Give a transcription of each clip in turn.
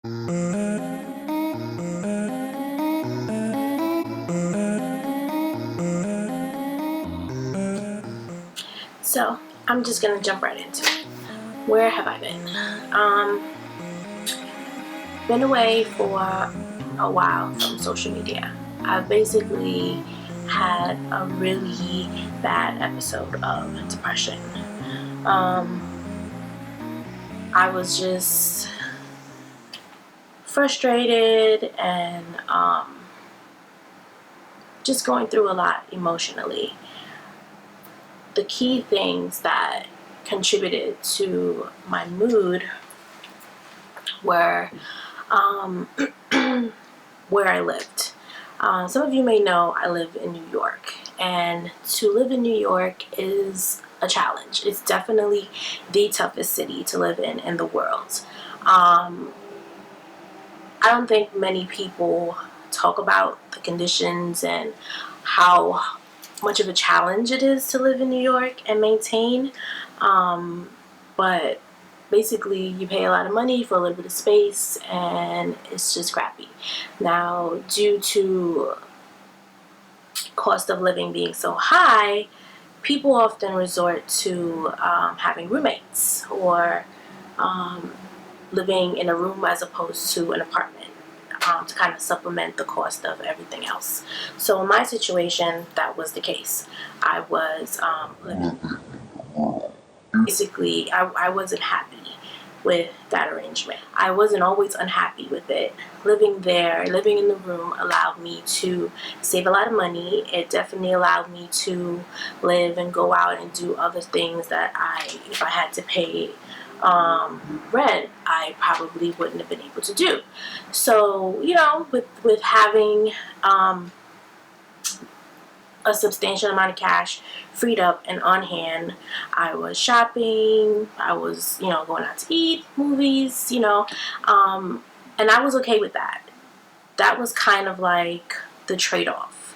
So I'm just gonna jump right into it. Where have I been? Been away for a while from social media. I've basically had a really bad episode of depression. I was just frustrated and just going through a lot emotionally. The key things that contributed to my mood were where I lived. Some of you may know I live in New York, and to live in New York is a challenge. It's definitely the toughest city to live in the world. I don't think many people talk about the conditions and how much of a challenge it is to live in New York and maintain, but basically you pay a lot of money for a little bit of space and it's just crappy. Now, due to cost of living being so high, people often resort to having roommates or living in a room as opposed to an apartment. To kind of supplement the cost of everything else. So in my situation, that was the case. I was basically, I wasn't happy with that arrangement. I wasn't always unhappy with it. Living there, living in the room allowed me to save a lot of money. It definitely allowed me to live and go out and do other things that if I had to pay rent, I probably wouldn't have been able to do. So, with having a substantial amount of cash freed up and on hand, I was shopping, I was, going out to eat, movies, and I was okay with that. That was kind of like the trade-off.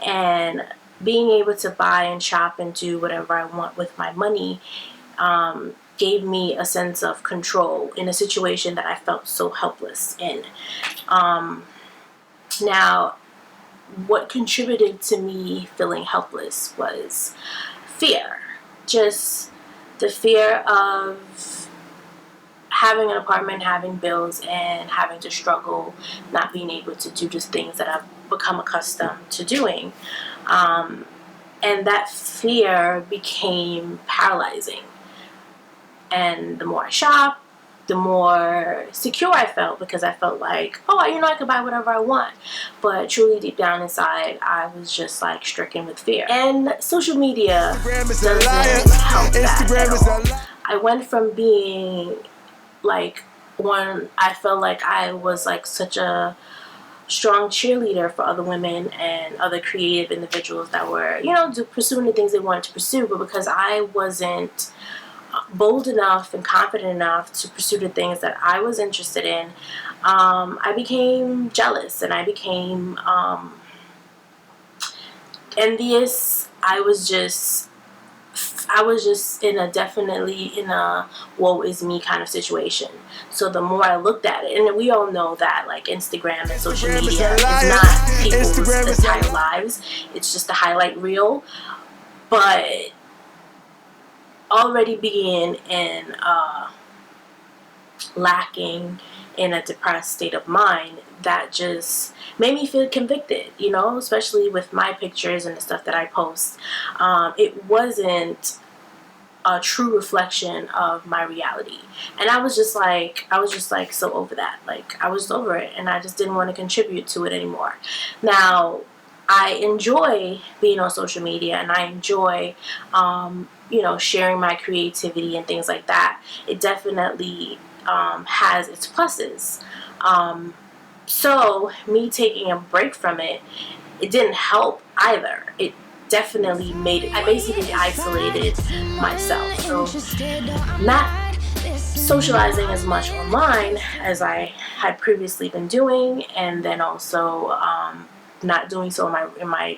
And being able to buy and shop and do whatever I want with my money gave me a sense of control in a situation that I felt so helpless in. Now, what contributed to me feeling helpless was fear. Just the fear of having an apartment, having bills, and having to struggle, not being able to do just things that I've become accustomed to doing. And that fear became paralyzing. And the more I shopped, the more secure I felt, because I felt like, I could buy whatever I want. But truly deep down inside, I was just like stricken with fear. And social media doesn't help that at all. I went from being like I felt like I was like such a strong cheerleader for other women and other creative individuals that were, pursuing the things they wanted to pursue, but because I wasn't bold enough and confident enough to pursue the things that I was interested in, I became jealous and I became envious. I was just definitely in a woe is me kind of situation. So the more I looked at it, and we all know that like Instagram and social media is not people's entire lives, it's just a highlight reel. But already being in lacking in a depressed state of mind, that just made me feel convicted, especially with my pictures and the stuff that I post. It wasn't a true reflection of my reality, and I was just like so over that. Like, I was over it, and I just didn't want to contribute to it anymore. Now, I enjoy being on social media, and I enjoy sharing my creativity and things like that. It definitely has its pluses. So me taking a break from it, it didn't help either. It definitely I basically isolated myself. So not socializing as much online as I had previously been doing, and then also not doing so in my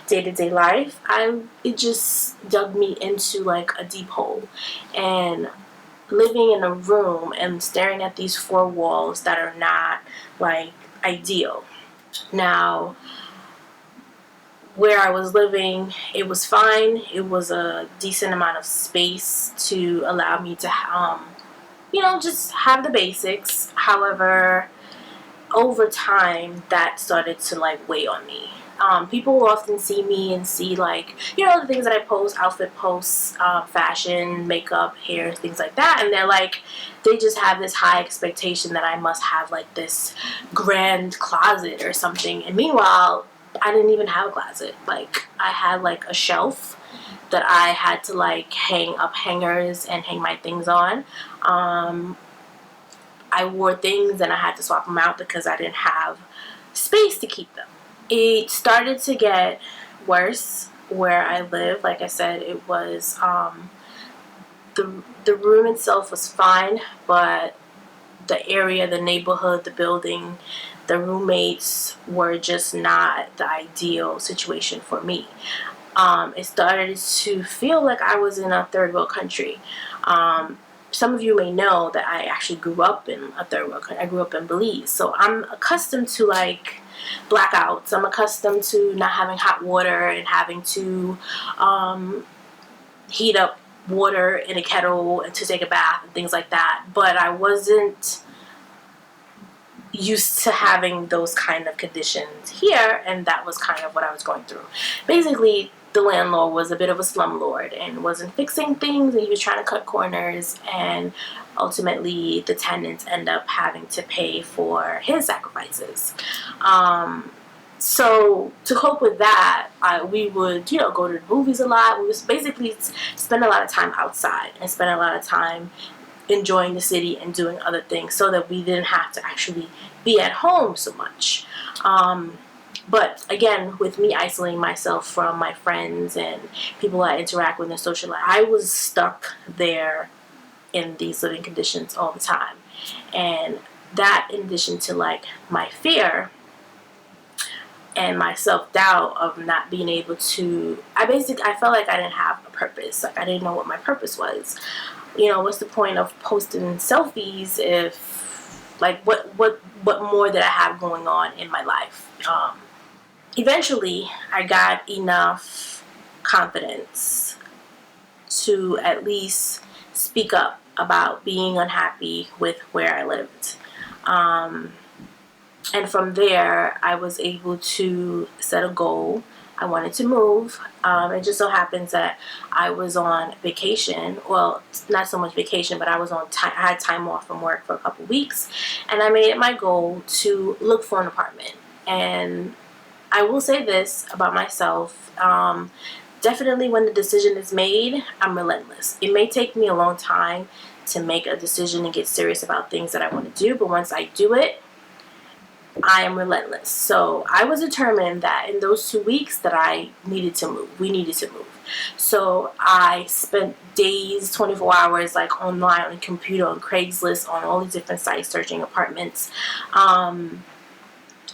day-to-day life, it just dug me into like a deep hole. And living in a room and staring at these four walls that are not like ideal. Now, where I was living, it was fine. It was a decent amount of space to allow me to just have the basics. However, over time, that started to like weigh on me. People will often see me and see like, the things that I post, outfit posts, fashion, makeup, hair, things like that. And they're like, they just have this high expectation that I must have like this grand closet or something. And meanwhile, I didn't even have a closet. Like, I had like a shelf that I had to like hang up hangers and hang my things on. I wore things and I had to swap them out because I didn't have space to keep them. It started to get worse where I live. Like I said, it was the room itself was fine, but the area, the neighborhood, the building, the roommates were just not the ideal situation for me. It started to feel like I was in a third world country. Some of you may know that I actually grew up in a third world country. I grew up in Belize, so I'm accustomed to like blackouts. I'm accustomed to not having hot water and having to heat up water in a kettle and to take a bath and things like that. But I wasn't used to having those kind of conditions here, and that was kind of what I was going through. Basically, the landlord was a bit of a slumlord and wasn't fixing things, and he was trying to cut corners, and ultimately the tenants end up having to pay for his sacrifices. So to cope with that, we would, go to the movies a lot. We would basically spend a lot of time outside and spend a lot of time enjoying the city and doing other things so that we didn't have to actually be at home so much. But again, with me isolating myself from my friends and people I interact with in social life, I was stuck there in these living conditions all the time. And that, in addition to like my fear and my self-doubt of not being able to, I felt like I didn't have a purpose. Like, I didn't know what my purpose was. What's the point of posting selfies if, like, what more did I have going on in my life? Eventually, I got enough confidence to at least speak up about being unhappy with where I lived. And from there, I was able to set a goal. I wanted to move. It just so happens that I was on vacation. Well, not so much vacation, but I was on time. I had time off from work for a couple weeks, and I made it my goal to look for an apartment. And I will say this about myself. Definitely when the decision is made, I'm relentless. It may take me a long time to make a decision and get serious about things that I want to do, but once I do it, I am relentless. So I was determined that in those 2 weeks that I needed to move. We needed to move. So I spent days, 24 hours, like online on the computer, on Craigslist, on all these different sites searching apartments.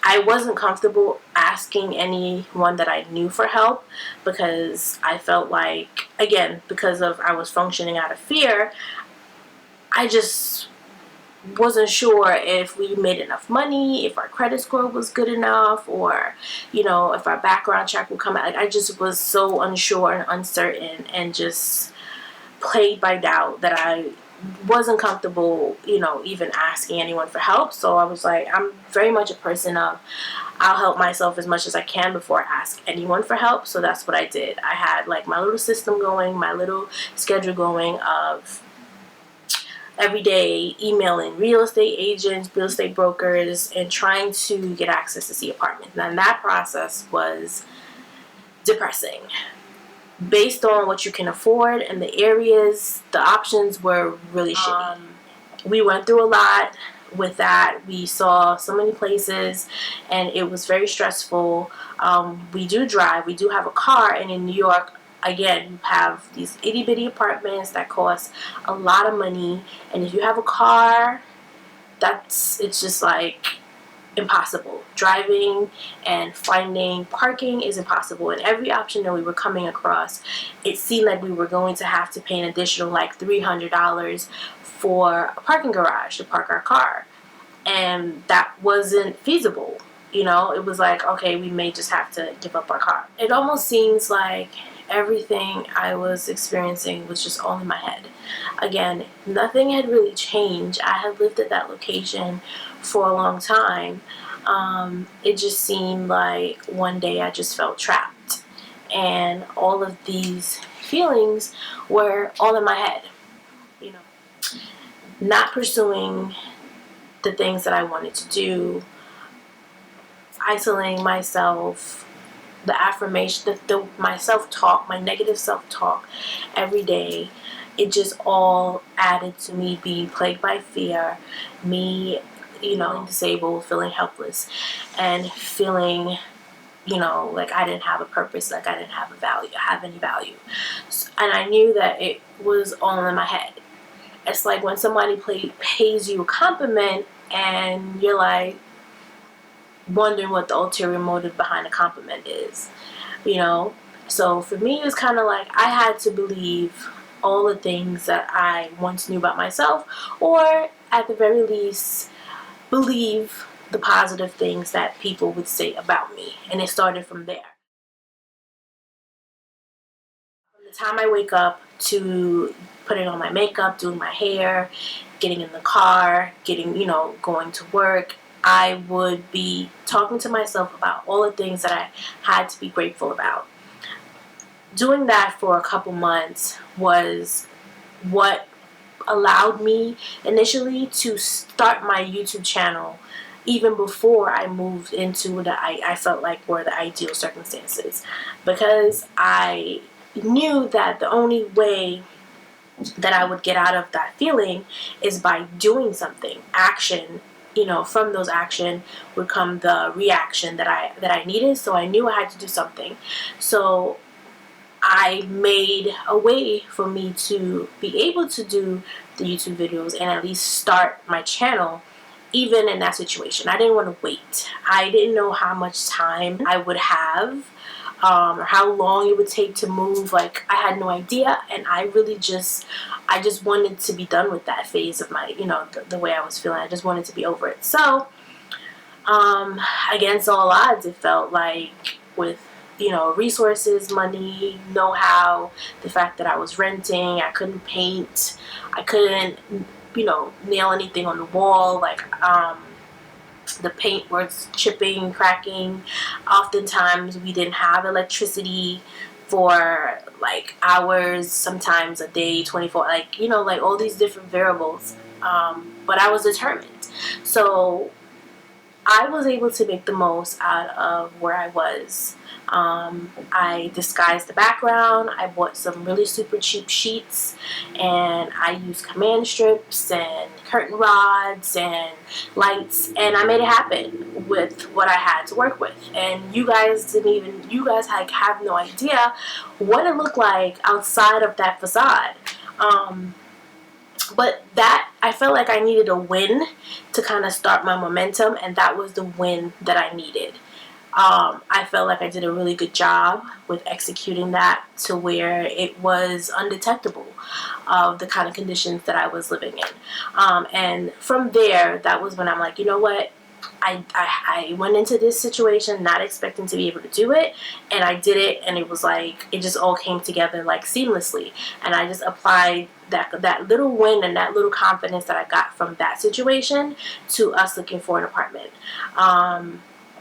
I wasn't comfortable asking anyone that I knew for help because I felt like, again, because of I was functioning out of fear, I just wasn't sure if we made enough money, if our credit score was good enough, or if our background check would come out. Like, I just was so unsure and uncertain and just plagued by doubt that I wasn't comfortable even asking anyone for help. So I was like, I'm very much a person of I'll help myself as much as I can before I ask anyone for help. So that's what I did. I had like my little system going, my little schedule going of every day emailing real estate agents, real estate brokers, and trying to get access to see apartments. And that process was depressing. Based on what you can afford and the areas, the options were really shitty. We went through a lot with that. We saw so many places, and it was very stressful. We do drive. We do have a car, and in New York, again, you have these itty-bitty apartments that cost a lot of money, and if you have a car, it's just like impossible. Driving and finding parking is impossible. And every option that we were coming across, it seemed like we were going to have to pay an additional like $300 for a parking garage to park our car. And that wasn't feasible. You know, it was like, okay, we may just have to give up our car. It almost seems like everything I was experiencing was just all in my head. Again, nothing had really changed. I had lived at that location for a long time. It just seemed like one day I just felt trapped. And all of these feelings were all in my head. You know, not pursuing the things that I wanted to do, isolating myself, the affirmation, my self-talk, my negative self-talk every day, it just all added to me being plagued by fear, me, feeling disabled, feeling helpless, and feeling, like I didn't have a purpose, like I didn't have any value. And I knew that it was all in my head. It's like when somebody pays you a compliment and you're like wondering what the ulterior motive behind the compliment is, So for me, it was kind of like I had to believe all the things that I once knew about myself, or at the very least, believe the positive things that people would say about me. And it started from there. From the time I wake up to putting on my makeup, doing my hair, getting in the car, going to work, I would be talking to myself about all the things that I had to be grateful about. Doing that for a couple months was what allowed me initially to start my YouTube channel, even before I moved into what I felt like were the ideal circumstances, because I knew that the only way that I would get out of that feeling is by doing something. Action, from those action would come the reaction that I needed. So I knew I had to do something. So I made a way for me to be able to do the YouTube videos and at least start my channel, even in that situation. I didn't want to wait. I didn't know how much time I would have, or how long it would take to move. Like, I had no idea, and I just wanted to be done with that phase of my, the way I was feeling. I just wanted to be over it. So, against all odds, it felt like with, resources, money, know-how, the fact that I was renting, I couldn't paint, I couldn't, nail anything on the wall, like, the paint was chipping, cracking. Oftentimes we didn't have electricity for like hours, sometimes a day, 24, like all these different variables. But I was determined. So I was able to make the most out of where I was. I disguised the background. I bought some really super cheap sheets, and I used command strips and curtain rods and lights, and I made it happen with what I had to work with. And you guys have no idea what it looked like outside of that facade. But that, I felt like I needed a win to kind of start my momentum, and that was the win that I needed. I felt like I did a really good job with executing that to where it was undetectable of the kind of conditions that I was living in. And from there, that was when I'm like, you know what? I went into this situation not expecting to be able to do it, and I did it, and it was like, it just all came together like seamlessly. And I just applied that little win and that little confidence that I got from that situation to us looking for an apartment.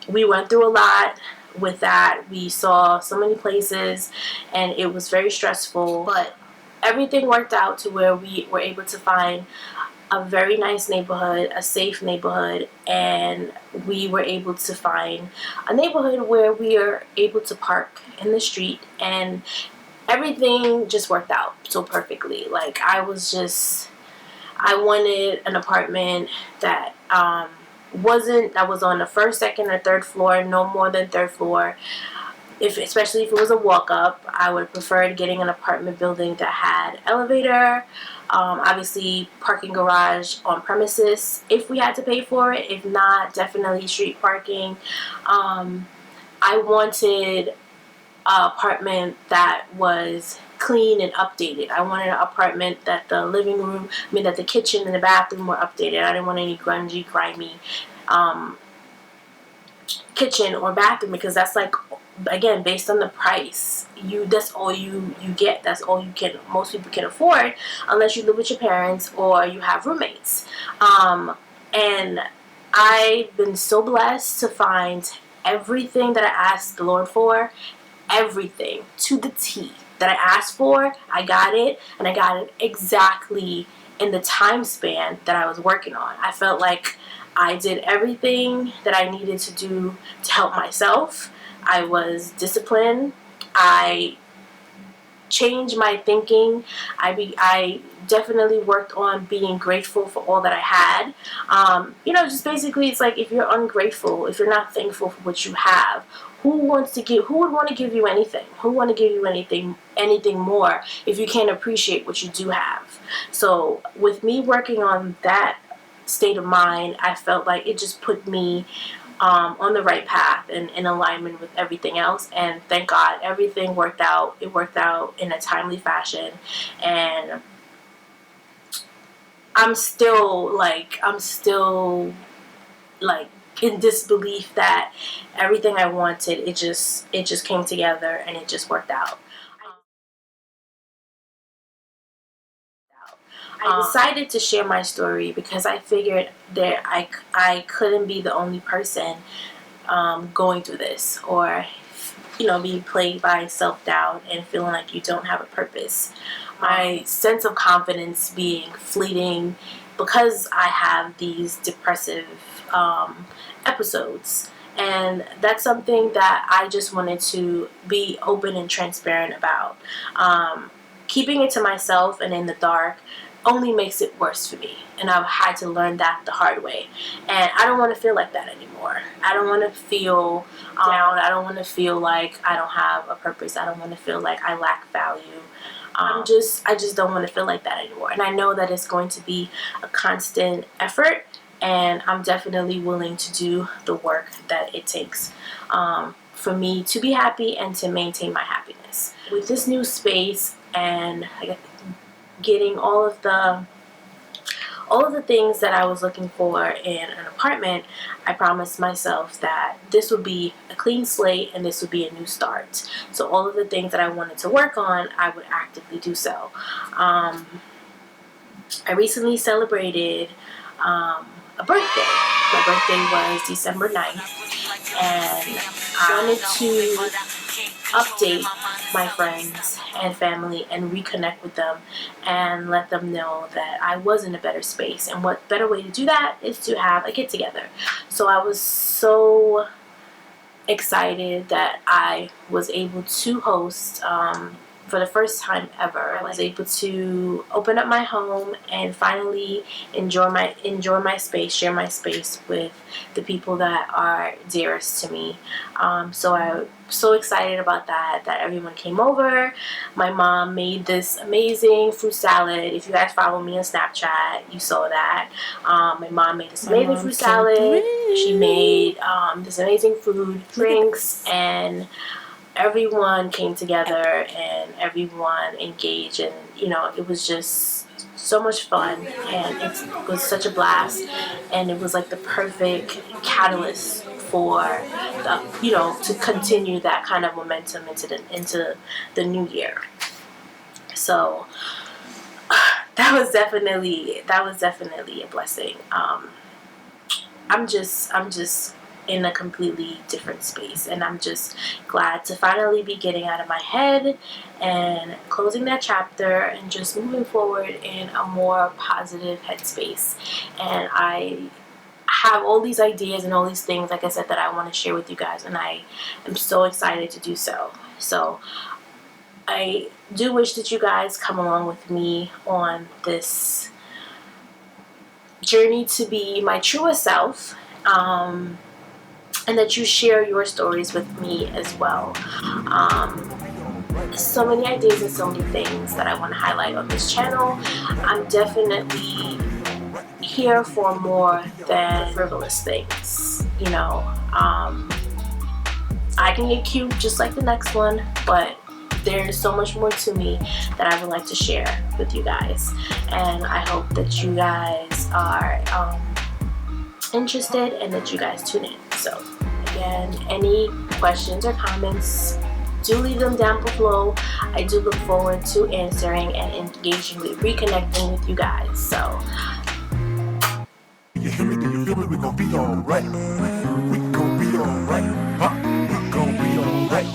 We went through a lot with that. We saw so many places, and it was very stressful, but everything worked out to where we were able to find a very nice neighborhood, a safe neighborhood, and we were able to find a neighborhood where we are able to park in the street, and everything just worked out so perfectly. Like, I wanted an apartment that was on the first, second, or third floor, no more than third floor. Especially if it was a walk-up, I would have preferred getting an apartment building that had elevator, Obviously, parking garage on premises if we had to pay for it. If not, definitely street parking. I wanted an apartment that was clean and updated. I wanted an apartment that the living room, that the kitchen and the bathroom were updated. I didn't want any grungy, grimy kitchen or bathroom, because that's like, again, based on the price, that's all you get. That's all you can, most people can afford, unless you live with your parents or you have roommates. And I've been so blessed to find everything that I asked the Lord for, everything to the T that I asked for. I got it, and I got it exactly in the time span that I was working on. I felt like I did everything that I needed to do to help myself. I was disciplined. I changed my thinking. I definitely worked on being grateful for all that I had. Just basically, it's like, if you're ungrateful, if you're not thankful for what you have, who would want to give you anything? Who would want to give you anything more if you can't appreciate what you do have? So with me working on that state of mind, I felt like it just put me on the right path and in alignment with everything else. And thank God, everything worked out. It worked out in a timely fashion, and I'm still in disbelief that everything I wanted, it just came together and it just worked out. I decided to share my story because I figured that I couldn't be the only person going through this, or being plagued by self-doubt and feeling like you don't have a purpose. My sense of confidence being fleeting because I have these depressive episodes. And that's something that I just wanted to be open and transparent about. Keeping it to myself and in the dark only makes it worse for me, and I've had to learn that the hard way. And I don't want to feel like that anymore. I don't want to feel down. I don't want to feel like I don't have a purpose. I don't want to feel like I lack value. I just don't want to feel like that anymore. And I know that it's going to be a constant effort, and I'm definitely willing to do the work that it takes for me to be happy and to maintain my happiness. With this new space and getting all of the things that I was looking for in an apartment, I promised myself that this would be a clean slate and this would be a new start. So all of the things that I wanted to work on, I would actively do so. I recently celebrated a birthday. My birthday was December 9th, and I wanted to update my friends and family and reconnect with them and let them know that I was in a better space. And what better way to do that is to have a get together. So I was so excited that I was able to host for the first time ever. I was able to open up my home and finally enjoy my space, share my space with the people that are dearest to me. So I'm so excited about that everyone came over. My mom made this amazing fruit salad. If you guys follow me on Snapchat, you saw that. My mom made this amazing fruit salad. She made this amazing food, drinks, and everyone came together and everyone engaged, and it was just so much fun, and it was such a blast, and it was like the perfect catalyst for to continue that kind of momentum into the new year. So that was definitely a blessing. I'm just in a completely different space, and I'm just glad to finally be getting out of my head and closing that chapter and just moving forward in a more positive headspace. And I have all these ideas and all these things, like I said, that I want to share with you guys, and I am so excited to do so. So I do wish that you guys come along with me on this journey to be my truest self, and that you share your stories with me as well. so many ideas and so many things that I want to highlight on this channel. I'm definitely here for more than frivolous things, you know. I can get cute just like the next one, but there's so much more to me that I would like to share with you guys, and I hope that you guys are interested and that you guys tune in. So again, any questions or comments, do leave them down below. I do look forward to answering and engaging with, reconnecting with you guys. So you hear me? Do you feel me? We gon' be alright. We gon' be alright. We gon' be alright.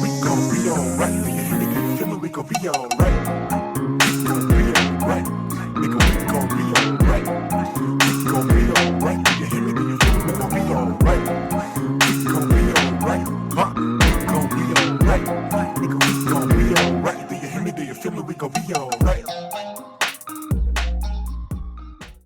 We gon' be alright. Do you hear me? Do you feel me? We gon' be alright.